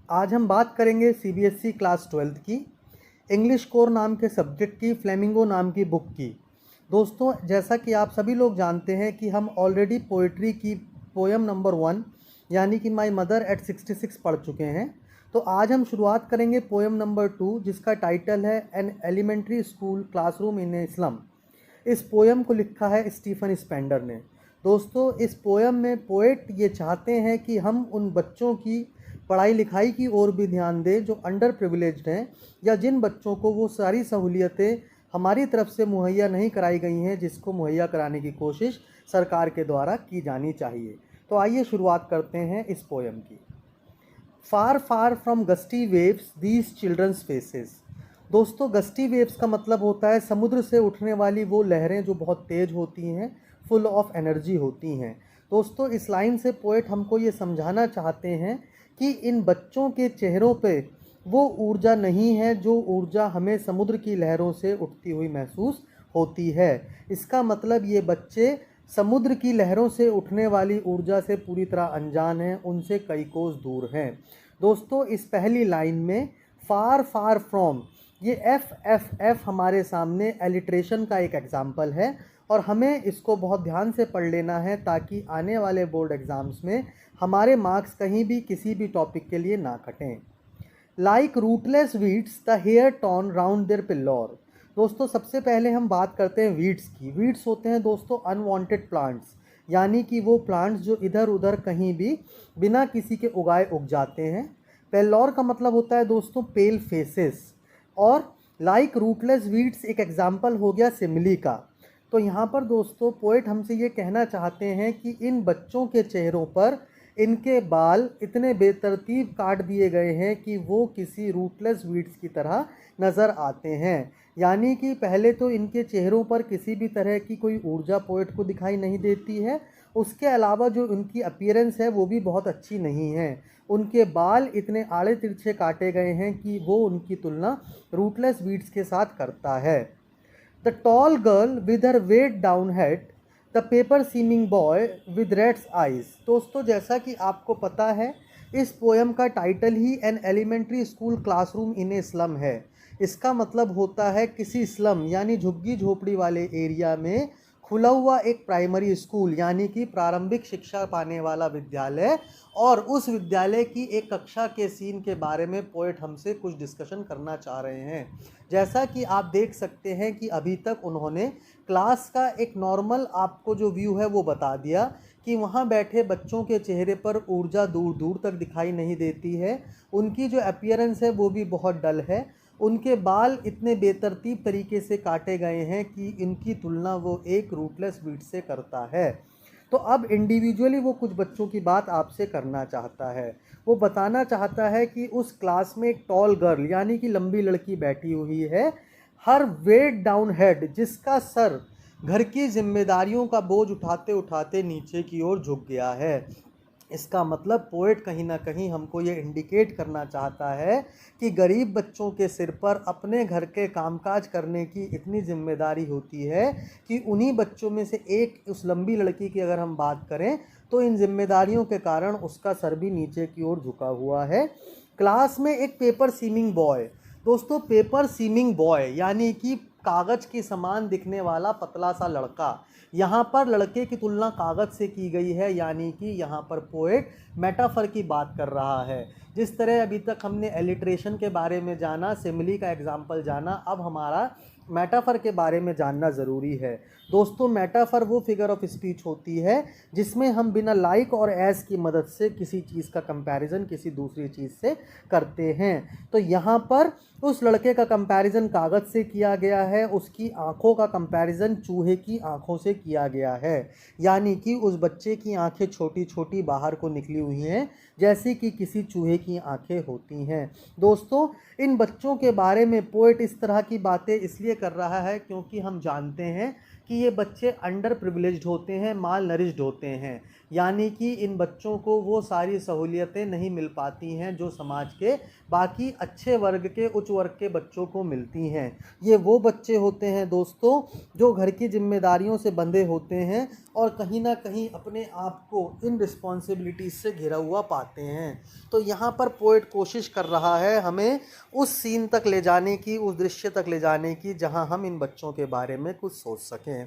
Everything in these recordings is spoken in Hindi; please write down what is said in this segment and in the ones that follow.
आज हम बात करेंगे सीबीएसई क्लास 12th की इंग्लिश कोर नाम के सब्जेक्ट की फ्लेमिंगो नाम की बुक की। दोस्तों, जैसा कि आप सभी लोग जानते हैं कि हम ऑलरेडी पोइट्री की पोयम नंबर 1 यानी कि माई मदर एट 66 पढ़ चुके हैं। तो आज हम शुरुआत करेंगे पोयम नंबर 2 जिसका टाइटल है an elementary school classroom in a slum. इस पोयम को लिखा है स्टीफन स्पेंडर ने। दोस्तों, इस पोयम में पोएट ये चाहते हैं कि हम उन बच्चों की पढ़ाई लिखाई की ओर भी ध्यान दें जो अंडर प्रिविलेज्ड हैं या जिन बच्चों को वो सारी सहूलियतें हमारी तरफ से मुहैया नहीं कराई गई हैं जिसको मुहैया कराने की कोशिश सरकार के द्वारा की जानी चाहिए। तो आइए शुरुआत करते हैं इस पोयम की। Far far from gusty waves these children's faces. दोस्तों, गस्टी वेव्स का मतलब होता है समुद्र से उठने वाली वो लहरें जो बहुत तेज होती हैं, फुल ऑफ एनर्जी होती हैं। दोस्तों, इस लाइन से पोएट हमको ये समझाना चाहते हैं कि इन बच्चों के चेहरों पे वो ऊर्जा नहीं है जो ऊर्जा हमें समुद्र की लहरों से उठती हुई महसूस होती है। इसका मतलब ये बच्चे समुद्र की लहरों से उठने वाली ऊर्जा से पूरी तरह अनजान हैं, उनसे कई कोस दूर हैं। दोस्तों, इस पहली लाइन में फार फार फ्रॉम, ये एफ हमारे सामने एलिट्रेशन का एक एग्जाम्पल है और हमें इसको बहुत ध्यान से पढ़ लेना है ताकि आने वाले बोर्ड एग्ज़ाम्स में हमारे मार्क्स कहीं भी किसी भी टॉपिक के लिए ना कटें। Like rootless weeds the hair torn round their pallor. दोस्तों, सबसे पहले हम बात करते हैं वीड्स की। वीड्स होते हैं दोस्तों अनवांटेड प्लांट्स, यानी कि वो प्लांट्स जो इधर उधर कहीं भी बिना किसी के उगाए उग जाते हैं। पेल्लौर का मतलब होता है दोस्तों पेल फेसेस, और लाइक रूटलेस वीड्स एक एग्जाम्पल हो गया सिमिली का। तो यहाँ पर दोस्तों पोएट हमसे ये कहना चाहते हैं कि इन बच्चों के चेहरों पर इनके बाल इतने बेतरतीब काट दिए गए हैं कि वो किसी रूटलेस वीड्स की तरह नज़र आते हैं। यानी कि पहले तो इनके चेहरों पर किसी भी तरह की कोई ऊर्जा पोएट को दिखाई नहीं देती है। उसके अलावा जो उनकी अपीयरेंस है वो भी बहुत अच्छी नहीं है। उनके बाल इतने आड़े तिरछे काटे गए हैं कि वो उनकी तुलना रूटलेस वीड्स के साथ करता है। The tall girl with her weighed down head, the paper seeming boy with rat's eyes. दोस्तों, जैसा कि आपको पता है इस पोयम का टाइटल ही an elementary school classroom in a slum है। इसका मतलब होता है किसी स्लम यानी झुग्गी झोपड़ी वाले एरिया में खुला हुआ एक प्राइमरी स्कूल यानी कि प्रारंभिक शिक्षा पाने वाला विद्यालय, और उस विद्यालय की एक कक्षा के सीन के बारे में पोएट हमसे कुछ डिस्कशन करना चाह रहे हैं। जैसा कि आप देख सकते हैं कि अभी तक उन्होंने क्लास का एक नॉर्मल आपको जो व्यू है वो बता दिया कि वहाँ बैठे बच्चों के चेहरे पर ऊर्जा दूर दूर तक दिखाई नहीं देती है, उनकी जो अपीयरेंस है वो भी बहुत डल है, उनके बाल इतने बेतरतीब तरीके से काटे गए हैं कि इनकी तुलना वो एक रूटलेस वीड से करता है। तो अब इंडिविजुअली वो कुछ बच्चों की बात आपसे करना चाहता है। वो बताना चाहता है कि उस क्लास में एक टॉल गर्ल यानी कि लंबी लड़की बैठी हुई है, हर वेट डाउन हेड, जिसका सर घर की जिम्मेदारियों का बोझ उठाते उठाते नीचे की ओर झुक गया है। इसका मतलब पोएट कहीं ना कहीं हमको ये इंडिकेट करना चाहता है कि गरीब बच्चों के सिर पर अपने घर के कामकाज करने की इतनी जिम्मेदारी होती है कि उन्हीं बच्चों में से एक उस लंबी लड़की की अगर हम बात करें तो इन जिम्मेदारियों के कारण उसका सर भी नीचे की ओर झुका हुआ है। क्लास में एक पेपर सीमिंग बॉय। दोस्तों, पेपर सीमिंग बॉय यानी कि कागज़ के समान दिखने वाला पतला सा लड़का, यहाँ पर लड़के की तुलना कागज़ से की गई है, यानी कि यहाँ पर पोएट मेटाफर की बात कर रहा है। जिस तरह अभी तक हमने एलिट्रेशन के बारे में जाना, सिमिली का एग्जाम्पल जाना, अब हमारा मेटाफर के बारे में जानना ज़रूरी है। दोस्तों, मेटाफर वो फिगर ऑफ स्पीच होती है जिसमें हम बिना लाइक और एस की मदद से किसी चीज़ का कंपैरिजन किसी दूसरी चीज़ से करते हैं। तो यहाँ पर उस लड़के का कंपैरिजन कागज़ से किया गया है, उसकी आँखों का कंपैरिजन चूहे की आँखों से किया गया है, यानी कि उस बच्चे की आँखें छोटी छोटी बाहर को निकली हुई हैं जैसे कि किसी चूहे की आँखें होती हैं। दोस्तों, इन बच्चों के बारे में पोएट इस तरह की बातें इसलिए कर रहा है क्योंकि हम जानते हैं कि ये बच्चे अंडर प्रिविलेज्ड होते हैं, माल नरिश्ड होते हैं, यानी कि इन बच्चों को वो सारी सहूलियतें नहीं मिल पाती हैं जो समाज के बाकी अच्छे वर्ग के, उच्च वर्ग के बच्चों को मिलती हैं। ये वो बच्चे होते हैं दोस्तों जो घर की जिम्मेदारियों से बंधे होते हैं और कहीं ना कहीं अपने आप को इन रिस्पॉन्सिबिलिटीज से घिरा हुआ पाते हैं। तो यहाँ पर पोएट कोशिश कर रहा है हमें उस सीन तक ले जाने की, उस दृश्य तक ले जाने की जहाँ हम इन बच्चों के बारे में कुछ सोच सकें।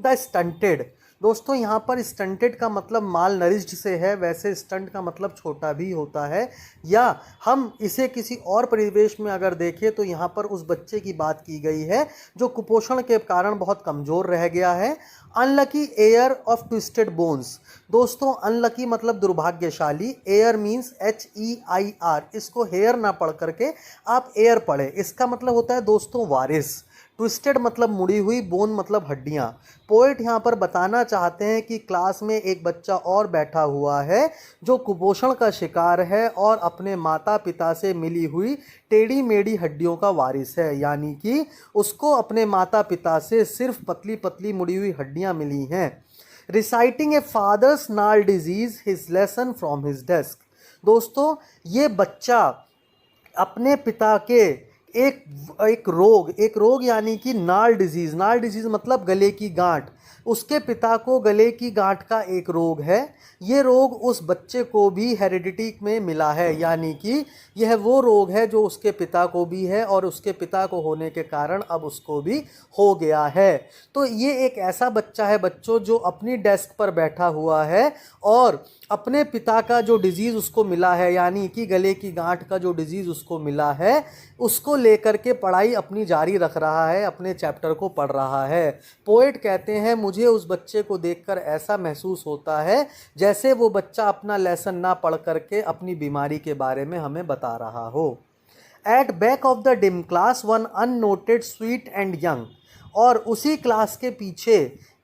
द स्टंटेड, दोस्तों यहाँ पर स्टंटेड का मतलब माल नरिश्ड से है, वैसे स्टंट का मतलब छोटा भी होता है, या हम इसे किसी और परिवेश में अगर देखें तो यहाँ पर उस बच्चे की बात की गई है जो कुपोषण के कारण बहुत कमज़ोर रह गया है। Unlucky air of twisted bones, दोस्तों अनलकी मतलब दुर्भाग्यशाली, एयर मीन्स HEIR, इसको हेयर ना पढ़ करके आप एयर पढ़े, इसका मतलब होता है दोस्तों वारिस। ट्विस्टेड मतलब मुड़ी हुई, बोन मतलब हड्डियाँ। पोएट यहाँ पर बताना चाहते हैं कि क्लास में एक बच्चा और बैठा हुआ है जो कुपोषण का शिकार है और अपने माता पिता से मिली हुई टेढ़ी मेढ़ी हड्डियों का वारिस है, यानी कि उसको अपने माता पिता से सिर्फ पतली पतली मुड़ी हुई हड्डियाँ मिली हैं। रिसाइटिंग ए फादर्स नाल disease his lesson from his desk, दोस्तों ये बच्चा अपने पिता के एक रोग यानी कि नाल डिजीज़, नाल डिजीज़ मतलब गले की गांठ, उसके पिता को गले की गांठ का एक रोग है। ये रोग उस बच्चे को भी हेरिडिटी में मिला है, यानी कि यह वो रोग है जो उसके पिता को भी है और उसके पिता को होने के कारण अब उसको भी हो गया है। तो ये एक ऐसा बच्चा है बच्चों जो अपनी डेस्क पर बैठा हुआ है और अपने पिता का जो डिजीज़ उसको मिला है, यानी कि गले की गांठ का जो डिजीज़ उसको मिला है, उसको लेकर के पढ़ाई अपनी जारी रख रहा है, अपने चैप्टर को पढ़ रहा है। पोएट कहते हैं मुझे उस बच्चे को देखकर ऐसा महसूस होता है जैसे वो बच्चा अपना लेसन ना पढ़ करके अपनी बीमारी के बारे में हमें बता रहा हो। At back of the dim class one unnoted sweet and young, और उसी क्लास के पीछे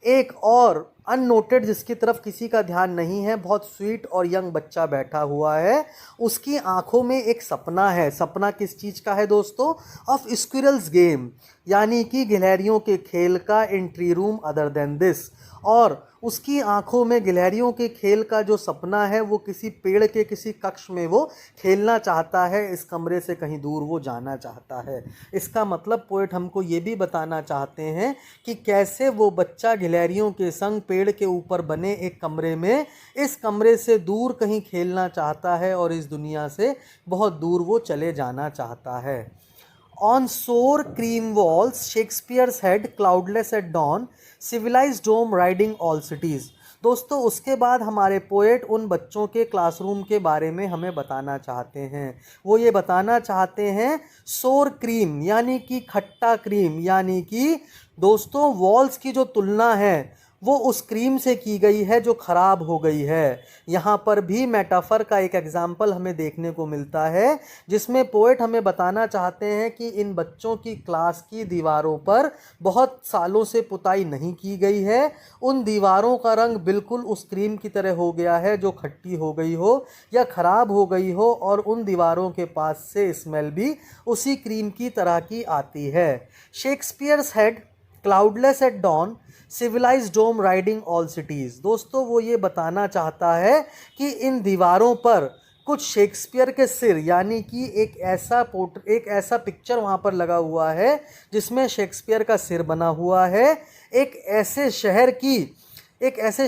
एक और अननोटेड जिसकी तरफ किसी का ध्यान नहीं है, बहुत स्वीट और यंग बच्चा बैठा हुआ है। उसकी आंखों में एक सपना है। सपना किस चीज़ का है दोस्तों? ऑफ स्क्विरल्स गेम, यानी कि गिलहरियों के खेल का, in tree room other than this. और उसकी आंखों में गिलहरियों के खेल का जो सपना है वो किसी पेड़ के किसी कक्ष में वो खेलना चाहता है, इस कमरे से कहीं दूर वो जाना चाहता है। इसका मतलब पोएट हमको ये भी बताना चाहते हैं कि कैसे वो बच्चा गिलहरियों के संग पेड़ के ऊपर बने एक कमरे में, इस कमरे से दूर कहीं खेलना चाहता है और इस दुनिया से बहुत दूर वो चले जाना चाहता है। On shore cream walls, Shakespeare's head cloudless at dawn, civilized home riding all cities। दोस्तों उसके बाद हमारे पोएट उन बच्चों के क्लासरूम के बारे में हमें बताना चाहते हैं। वो ये बताना चाहते हैं सोर क्रीम यानी कि खट्टा क्रीम, यानी कि दोस्तों वॉल्स की जो तुलना है वो उस क्रीम से की गई है जो ख़राब हो गई है। यहाँ पर भी मेटाफर का एक एग्जाम्पल हमें देखने को मिलता है जिसमें पोएट हमें बताना चाहते हैं कि इन बच्चों की क्लास की दीवारों पर बहुत सालों से पुताई नहीं की गई है। उन दीवारों का रंग बिल्कुल उस क्रीम की तरह हो गया है जो खट्टी हो गई हो या ख़राब हो गई हो, और उन दीवारों के पास से स्मेल भी उसी क्रीम की तरह की आती है। Shakespeare's head cloudless at dawn, civilized home riding all cities. दोस्तों वो ये बताना चाहता है कि इन दीवारों पर कुछ शेक्सपियर के सिर, यानी कि एक ऐसा पिक्चर वहाँ पर लगा हुआ है जिसमें शेक्सपियर का सिर बना हुआ है। एक ऐसे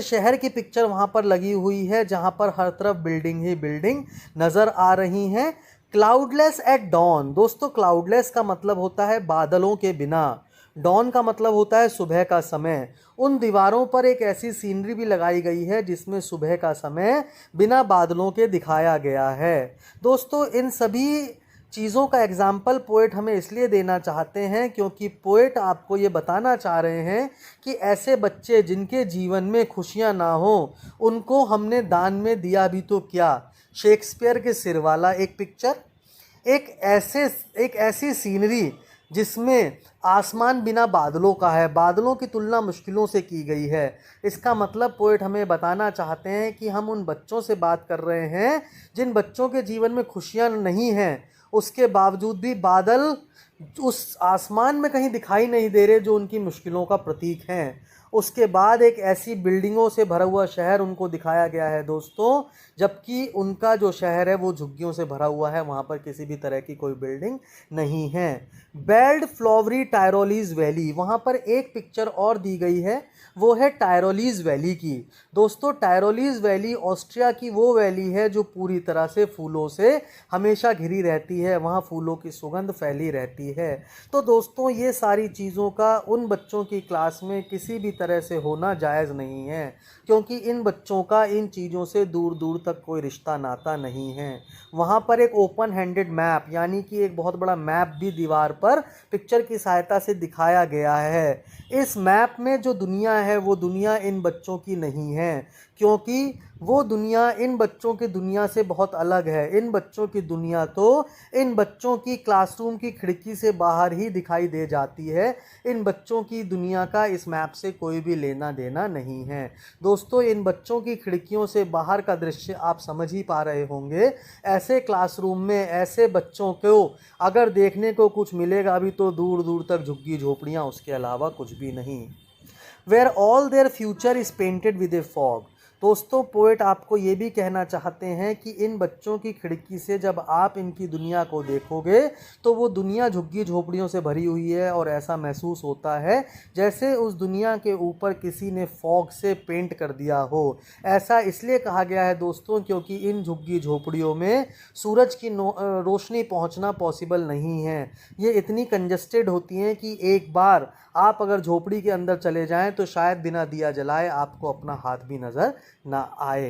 शहर की पिक्चर वहाँ पर लगी हुई है जहाँ पर हर तरफ बिल्डिंग ही बिल्डिंग नज़र आ रही हैं। क्लाउडलेस एट डॉन, दोस्तों क्लाउडलेस का मतलब होता है बादलों के बिना, डॉन का मतलब होता है सुबह का समय। उन दीवारों पर एक ऐसी सीनरी भी लगाई गई है जिसमें सुबह का समय बिना बादलों के दिखाया गया है। दोस्तों इन सभी चीज़ों का एग्जाम्पल पोएट हमें इसलिए देना चाहते हैं क्योंकि पोएट आपको ये बताना चाह रहे हैं कि ऐसे बच्चे जिनके जीवन में खुशियाँ ना हो उनको हमने दान में दिया भी तो क्या। शेक्सपियर के सिर वाला एक पिक्चर, एक ऐसी सीनरी जिसमें आसमान बिना बादलों का है, बादलों की तुलना मुश्किलों से की गई है। इसका मतलब पोएट हमें बताना चाहते हैं कि हम उन बच्चों से बात कर रहे हैं जिन बच्चों के जीवन में खुशियाँ नहीं हैं, उसके बावजूद भी बादल उस आसमान में कहीं दिखाई नहीं दे रहे जो उनकी मुश्किलों का प्रतीक हैं। उसके बाद एक ऐसी बिल्डिंगों से भरा हुआ शहर उनको दिखाया गया है दोस्तों, जबकि उनका जो शहर है वो झुग्गियों से भरा हुआ है, वहाँ पर किसी भी तरह की कोई बिल्डिंग नहीं है। बेल्ड फ्लोवरी टायरोलीज वैली, वहाँ पर एक पिक्चर और दी गई है, वो है टायरोलीज वैली की। दोस्तों टायरोलीज वैली ऑस्ट्रिया की वो वैली है जो पूरी तरह से फूलों से हमेशा घिरी रहती है, वहाँ फूलों की सुगंध फैली रहती है। तो दोस्तों ये सारी चीज़ों का उन बच्चों की क्लास में किसी भी तरह से होना जायज़ नहीं है, क्योंकि इन बच्चों का इन चीज़ों से दूर दूर तक कोई रिश्ता नाता नहीं है। वहाँ पर एक ओपन हैंडेड मैप यानी कि एक बहुत बड़ा मैप भी दीवार पर पिक्चर की सहायता से दिखाया गया है। इस मैप में जो दुनिया है वो दुनिया इन बच्चों की नहीं है, क्योंकि वो दुनिया इन बच्चों की दुनिया से बहुत अलग है। इन बच्चों की दुनिया तो इन बच्चों की क्लासरूम की खिड़की से बाहर ही दिखाई दे जाती है। इन बच्चों की दुनिया का इस मैप से कोई भी लेना देना नहीं है। दोस्तों इन बच्चों की खिड़कियों से बाहर का दृश्य आप समझ ही पा रहे होंगे। ऐसे क्लासरूम में ऐसे बच्चों को अगर देखने को कुछ मिलेगा भी तो दूर दूर तक झुग्गी झोपड़ियाँ, उसके अलावा कुछ भी नहीं। Where all their future is painted with a fog. दोस्तों पोएट आपको ये भी कहना चाहते हैं कि इन बच्चों की खिड़की से जब आप इनकी दुनिया को देखोगे तो वो दुनिया झुग्गी झोपड़ियों से भरी हुई है, और ऐसा महसूस होता है जैसे उस दुनिया के ऊपर किसी ने फॉग से पेंट कर दिया हो। ऐसा इसलिए कहा गया है दोस्तों क्योंकि इन झुग्गी झोपड़ियों में सूरज की रोशनी पहुंचना पॉसिबल नहीं है। ये इतनी कंजस्टेड होती हैं कि एक बार आप अगर झोपड़ी के अंदर चले जाएं तो शायद बिना दिया जलाए आपको अपना हाथ भी नज़र ना आए।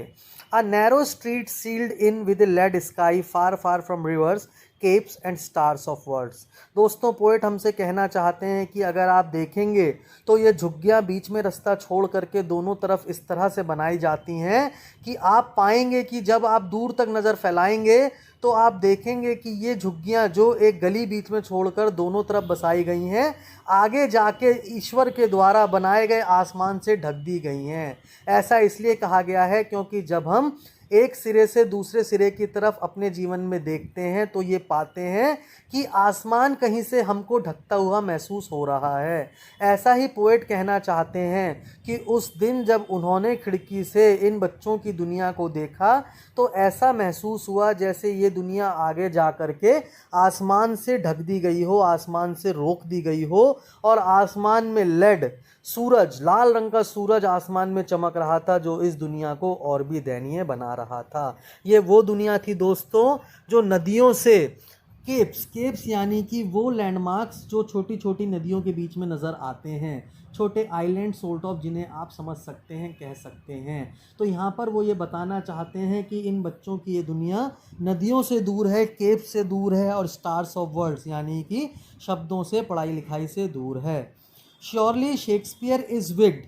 A narrow street sealed in with lead sky far far from rivers capes and stars of words. दोस्तों पोएट हमसे कहना चाहते हैं कि अगर आप देखेंगे तो ये झुग्गियाँ बीच में रास्ता छोड़ करके दोनों तरफ इस तरह से बनाई जाती हैं कि आप पाएंगे कि जब आप दूर तक नज़र फैलाएंगे तो आप देखेंगे कि ये झुग्गियाँ जो एक गली बीच में छोड़कर दोनों तरफ बसाई गई हैं, आगे जाके ईश्वर के द्वारा बनाए गए आसमान से ढक दी गई हैं। ऐसा इसलिए कहा गया है क्योंकि जब हम एक सिरे से दूसरे सिरे की तरफ अपने जीवन में देखते हैं तो ये पाते हैं कि आसमान कहीं से हमको ढकता हुआ महसूस हो रहा है। ऐसा ही पोएट कहना चाहते हैं कि उस दिन जब उन्होंने खिड़की से इन बच्चों की दुनिया को देखा तो ऐसा महसूस हुआ जैसे ये दुनिया आगे जा कर के आसमान से ढक दी गई हो, आसमान से रोक दी गई हो, और आसमान में लेड सूरज, लाल रंग का सूरज आसमान में चमक रहा था जो इस दुनिया को और भी दयनीय बना रहा था। ये वो दुनिया थी दोस्तों जो नदियों से केप्स यानी कि वो लैंडमार्क्स जो छोटी छोटी नदियों के बीच में नज़र आते हैं, छोटे आइलैंड सोर्ट ऑफ, जिन्हें आप समझ सकते हैं, कह सकते हैं। तो यहाँ पर वो ये बताना चाहते हैं कि इन बच्चों की ये दुनिया नदियों से दूर है, केप से दूर है, और स्टार्स ऑफ वर्ड्स यानी कि शब्दों से, पढ़ाई लिखाई से दूर है। Surely Shakespeare is विग्ड,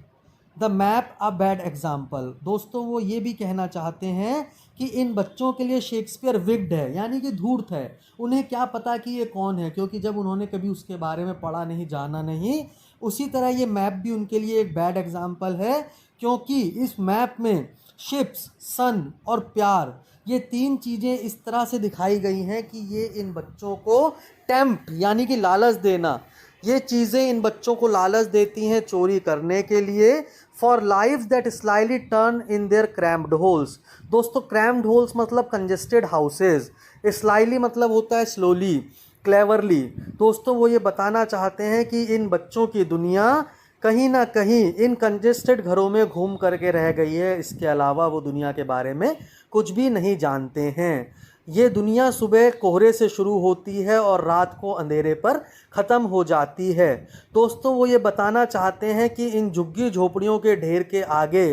the map a bad example. दोस्तों वो ये भी कहना चाहते हैं कि इन बच्चों के लिए शेक्सपियर विग्ड है यानी कि धूर्त है। उन्हें क्या पता कि ये कौन है, क्योंकि जब उन्होंने कभी उसके बारे में पढ़ा नहीं, जाना नहीं। उसी तरह ये मैप भी उनके लिए एक बैड एग्जाम्पल है, क्योंकि इस मैप में शिप्स, सन और प्यार, ये तीन चीज़ें इस तरह से दिखाई गई हैं कि ये इन बच्चों को टेम्प्ट यानी कि लालच देना, ये चीज़ें इन बच्चों को लालच देती हैं चोरी करने के लिए। For life that slightly turn in their cramped holes. दोस्तों क्रैम्प्ड होल्स मतलब कंजेस्टेड हाउसेज, स्लाइली मतलब होता है स्लोली, क्लेवरली। दोस्तों वो ये बताना चाहते हैं कि इन बच्चों की दुनिया कहीं ना कहीं इन कंजेस्टेड घरों में घूम करके रह गई है, इसके अलावा वो दुनिया के बारे में कुछ भी नहीं जानते हैं। ये दुनिया सुबह कोहरे से शुरू होती है और रात को अंधेरे पर ख़त्म हो जाती है। दोस्तों वो ये बताना चाहते हैं कि इन झुग्गी झोपड़ियों के ढेर के आगे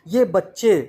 ये बच्चे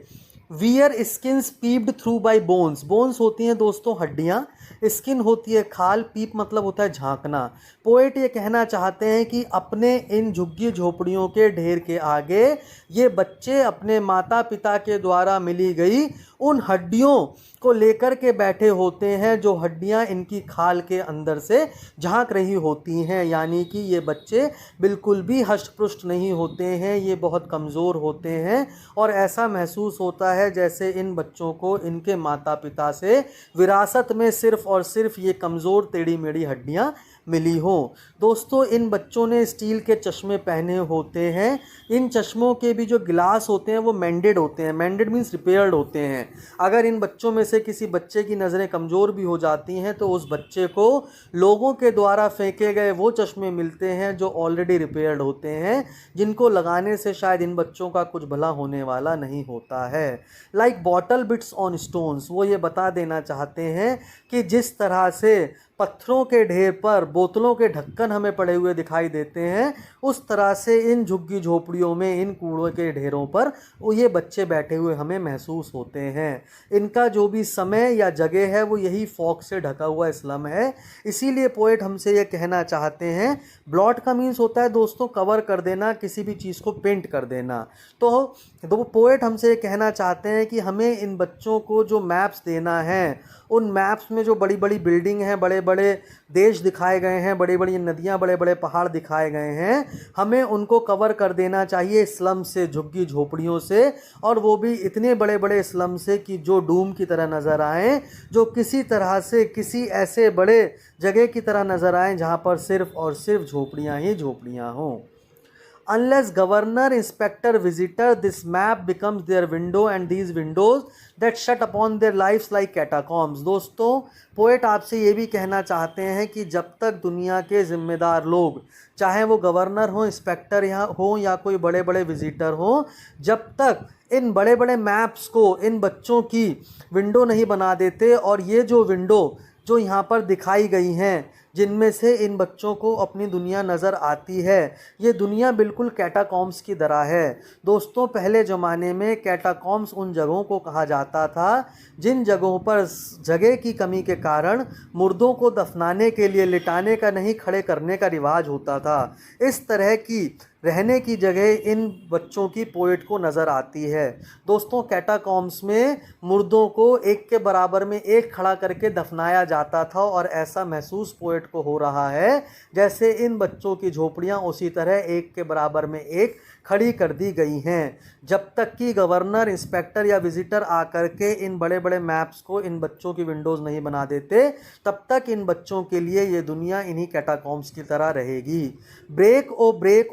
wear skins peeped through bye bones. Bones होती हैं दोस्तों हड्डियाँ, स्किन होती है खाल, पीप मतलब होता है झांकना। पोएट ये कहना चाहते हैं कि अपने इन झुग्गी झोपड़ियों के ढेर के आगे ये बच्चे अपने माता पिता के द्वारा मिली गई उन हड्डियों को लेकर के बैठे होते हैं जो हड्डियां इनकी खाल के अंदर से झांक रही होती हैं। यानी कि ये बच्चे बिल्कुल भी हष्ट-पुष्ट नहीं होते हैं, ये बहुत कमज़ोर होते हैं और ऐसा महसूस होता है जैसे इन बच्चों को इनके माता पिता से विरासत में सिर्फ़ और सिर्फ ये कमज़ोर टेढ़ी-मेढ़ी हड्डियां मिली हो। दोस्तों, इन बच्चों ने स्टील के चश्मे पहने होते हैं। इन चश्मों के भी जो गिलास होते हैं वो मेंडेड होते हैं। मेंडेड मीन्स रिपेयर्ड होते हैं। अगर इन बच्चों में से किसी बच्चे की नज़रें कमज़ोर भी हो जाती हैं तो उस बच्चे को लोगों के द्वारा फेंके गए वो चश्मे मिलते हैं जो ऑलरेडी रिपेयर्ड होते हैं, जिनको लगाने से शायद इन बच्चों का कुछ भला होने वाला नहीं होता है। Like bottle beads on stones, वो ये बता देना चाहते हैं कि जिस तरह से पत्थरों के ढेर पर बोतलों के ढक्कन हमें पड़े हुए दिखाई देते हैं, उस तरह से इन झुग्गी झोपड़ियों में, इन कूड़ों के ढेरों पर ये बच्चे बैठे हुए हमें महसूस होते हैं। इनका जो भी समय या जगह है वो यही फॉग से ढका हुआ स्लम है। इसीलिए पोएट हमसे ये कहना चाहते हैं, ब्लॉट का मीन्स होता है दोस्तों कवर कर देना, किसी भी चीज़ को पेंट कर देना। तो पोएट हमसे ये कहना चाहते हैं कि हमें इन बच्चों को जो मैप्स देना है, उन मैप्स में जो बड़ी बड़ी बिल्डिंग हैं, बड़े बड़े देश दिखाए गए हैं, बड़ी बड़ी नदियाँ, बड़े बड़े पहाड़ दिखाए गए हैं, हमें उनको कवर कर देना चाहिए स्लम से, झुग्गी झोपड़ियों से, और वो भी इतने बड़े बड़े स्लम से कि जो डूम की तरह नज़र आएँ, जो किसी तरह से किसी ऐसे बड़े जगह की तरह नज़र आएँ जहाँ पर सिर्फ़ और सिर्फ झोपड़ियाँ ही झोपड़ियाँ हों। Unless governor, inspector, visitor, this map becomes their window and these windows that shut upon their lives like catacombs। दोस्तों, पोएट आपसे ये भी कहना चाहते हैं कि जब तक दुनिया के ज़िम्मेदार लोग, चाहे वो गवर्नर हो, इंस्पेक्टर यहाँ हो या कोई बड़े बड़े विजिटर हो, जब तक इन बड़े बड़े मैप्स को इन बच्चों की विंडो नहीं बना देते, और ये जो विंडो जो यहाँ पर दिखाई गई हैं, जिनमें से इन बच्चों को अपनी दुनिया नज़र आती है, ये दुनिया बिल्कुल कैटाकॉम्स की तरह है। दोस्तों, पहले ज़माने में कैटाकॉम्स उन जगहों को कहा जाता था जिन जगहों पर जगह की कमी के कारण मुर्दों को दफनाने के लिए लिटाने का नहीं, खड़े करने का रिवाज होता था। इस तरह की रहने की जगह इन बच्चों की पोएट को नज़र आती है। दोस्तों, कैटाकॉम्स में मुर्दों को एक के बराबर में एक खड़ा करके दफनाया जाता था, और ऐसा महसूस पोएट को हो रहा है जैसे इन बच्चों की झोपड़ियाँ उसी तरह एक के बराबर में एक खड़ी कर दी गई हैं। जब तक कि गवर्नर, इंस्पेक्टर या विजिटर आकर के इन बड़े बड़े मैप्स को इन बच्चों की विंडोज़ नहीं बना देते, तब तक इन बच्चों के लिए ये दुनिया इन्हीं कैटाकॉम्स की तरह रहेगी। Break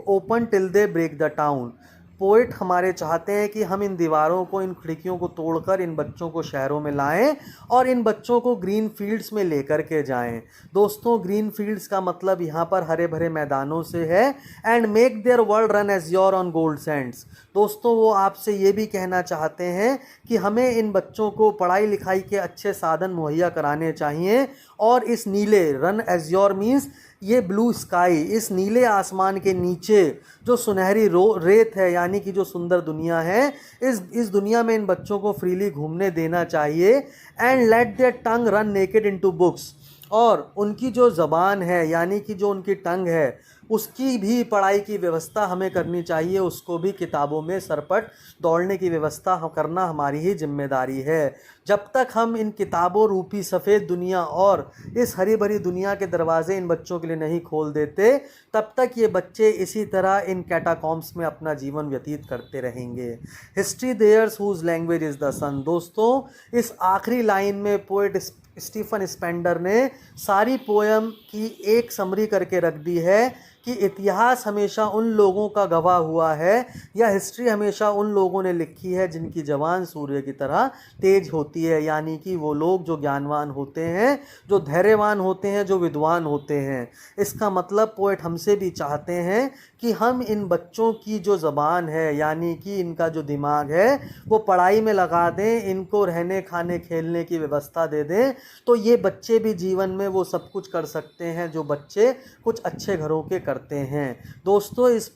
open till they break the town. Poet हमारे चाहते हैं कि हम इन दीवारों को, इन खिड़कियों को तोड़कर इन बच्चों को शहरों में लाएं और इन बच्चों को ग्रीन फील्ड्स में लेकर के जाएं। दोस्तों, ग्रीन फील्ड्स का मतलब यहाँ पर हरे भरे मैदानों से है। And make their world run azure on gold sands. दोस्तों, वो आपसे ये भी कहना चाहते हैं कि हमें इन बच्चों को पढ़ाई लिखाई के अच्छे साधन मुहैया कराने चाहिए, और इस नीले, रन एज योर मीन्स ये ब्लू स्काई, इस नीले आसमान के नीचे जो सुनहरी रेत है, यानी कि जो सुंदर दुनिया है, इस दुनिया में इन बच्चों को फ्रीली घूमने देना चाहिए। And let their tongue run naked into books. और उनकी जो ज़बान है, यानी कि जो उनकी टंग है, उसकी भी पढ़ाई की व्यवस्था हमें करनी चाहिए, उसको भी किताबों में सरपट दौड़ने की व्यवस्था करना हमारी ही जिम्मेदारी है। जब तक हम इन किताबों रूपी सफ़ेद दुनिया और इस हरी भरी दुनिया के दरवाजे इन बच्चों के लिए नहीं खोल देते, तब तक ये बच्चे इसी तरह इन कैटाकॉम्स में अपना जीवन व्यतीत करते रहेंगे। History theirs whose language is the sun. दोस्तों, इस आखिरी लाइन में पोएट स्टीफन स्पेंडर ने सारी पोएम की एक समरी करके रख दी है कि इतिहास हमेशा उन लोगों का गवाह हुआ है, या हिस्ट्री हमेशा उन लोगों ने लिखी है जिनकी जवान सूर्य की तरह तेज होती है। यानी कि वो लोग जो ज्ञानवान होते हैं, जो धैर्यवान होते हैं, जो विद्वान होते हैं। इसका मतलब पोएट हमसे भी चाहते हैं कि हम इन बच्चों की जो ज़बान है, यानी कि इनका जो दिमाग है, वो पढ़ाई में लगा दें, इनको रहने खाने खेलने की व्यवस्था दे दें, तो ये बच्चे भी जीवन में वो सब कुछ कर सकते हैं जो बच्चे कुछ अच्छे घरों के कर करते हैं। दोस्तों इस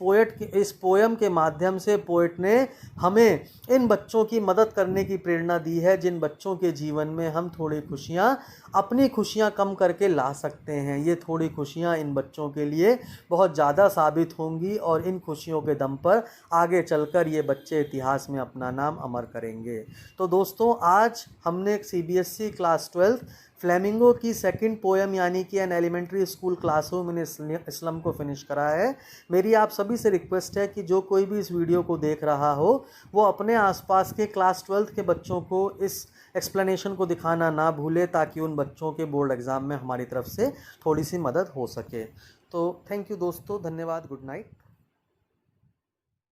पोयम के माध्यम से पोएट ने हमें इन बच्चों की मदद करने की प्रेरणा दी है जिन बच्चों के जीवन में हम थोड़ी खुशियाँ अपनी खुशियाँ कम करके ला सकते हैं। ये थोड़ी खुशियाँ इन बच्चों के लिए बहुत ज़्यादा साबित होंगी और इन खुशियों के दम पर आगे चलकर ये बच्चे इतिहास में अपना नाम अमर करेंगे। तो दोस्तों आज हमने CBSE क्लास 12 फ्लेमिंगो की सेकंड पोएम यानी कि an elementary school classroom in a slum को फिनिश करा है। मेरी आप सभी से रिक्वेस्ट है कि जो कोई भी इस वीडियो को देख रहा हो वो अपने आसपास के क्लास 12 के बच्चों को इस एक्सप्लेनेशन को दिखाना ना भूले ताकि उन बच्चों के बोर्ड एग्ज़ाम में हमारी तरफ से थोड़ी सी मदद हो सके। तो थैंक यू दोस्तों, धन्यवाद, गुड नाइट।